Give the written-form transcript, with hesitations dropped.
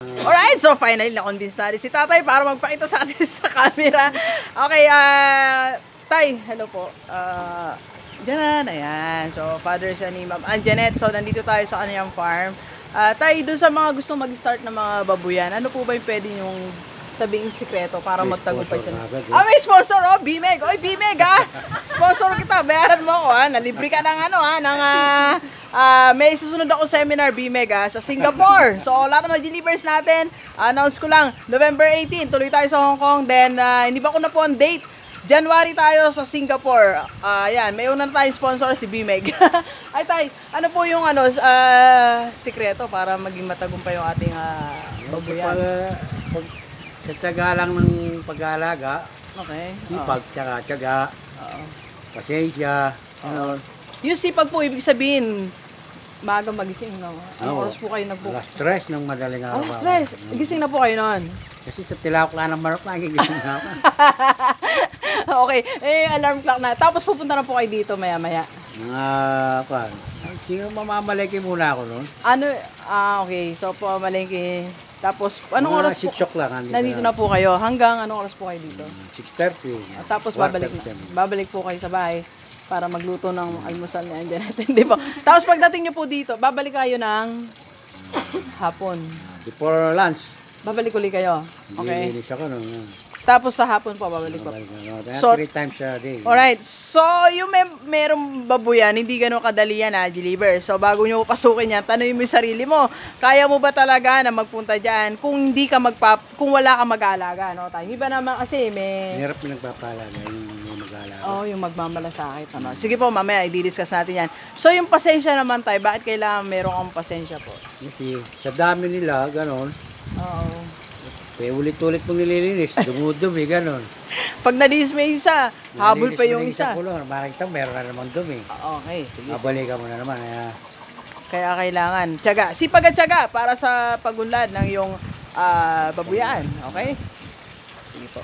Alright, so finally na-convince natin si tatay para magpakita sa atin sa camera. Okay, tay, hello po. Diyan, ayan. So, father siya ni Ma'am Anjanet. So, nandito tayo sa kanyang farm. Tay, dun sa mga gustong mag-start ng mga babuyan, ano po ba yung pwede yung sabing sikreto para magtagumpay siya? May sponsor, BMEG. Oy, BMEG, sponsor kita. Bayaran mo ako, nalibre ka ng may susunod ako seminar, BMEG, sa Singapore. So, lahat ng mga delivers natin, announce ko lang, November 18, tuloy tayo sa Hong Kong. Then, hindi ba ko na po ang date? January tayo sa Singapore. Yan, may una na tayong sponsor, si BMEG. Ay, tay, ano po yung sikreto para maging matagumpay yung ating babuyan? Tsaga lang ng pag-aalaga. Okay. Sipag, tsaga, pasensya. Yung sipag po, ibig sabihin, maaga magising, no? Anong oras po kayo Alas stress ng madaling araw. Alas stress? Gising na po kayo noon? Kasi sa tilawak lang ng manok, nagigising na ako. Okay, alarm clock na. Tapos pupunta na po kayo dito maya-maya. Sino mamamalaki muna ako noon? Okay. So, mamalengke. Tapos, anong oras po? 6 o'clock. Nandito na po kayo. Hanggang anong oras po kayo dito? 6:30. Tapos, babalik po kayo sa bahay para magluto ng almusal ni Anjanet. Hindi po. Tapos, pagdating nyo po dito, babalik kayo ng hapon. Before lunch. Babalik ulit kayo. Okay. Nilinis ako noon. Tapos sa hapon pa, babalik pa. So, 3 times a day. Alright. So, yung merong babuyan, hindi ganun kadali yan, deliver. So, bago nyo pasukin yan, tanongin mo yung sarili mo. Kaya mo ba talaga na magpunta dyan kung hindi ka kung wala ka mag-aalaga, no? Tayo, iba naman kasi may... Hirap yung nagpapalaga, yung mag-aalaga. Yung magmamalasakit. Sige po, mamaya, i-discuss natin yan. So, yung pasensya naman tayo, bakit kailangan meron kang pasensya po? Kasi sa dami nila, ganon. Kaya ulit-ulit mong nililinis, dumudumi, gano'n. Pag nalinis mo yung isa, habol pa yung isa. Makikita, meron na naman dumi. Okay, sige. Mabalikan mo na naman. Kaya kailangan, tiyaga. Sipag at tiyaga para sa pagunlad ng iyong babuyan. Okay? Sige po.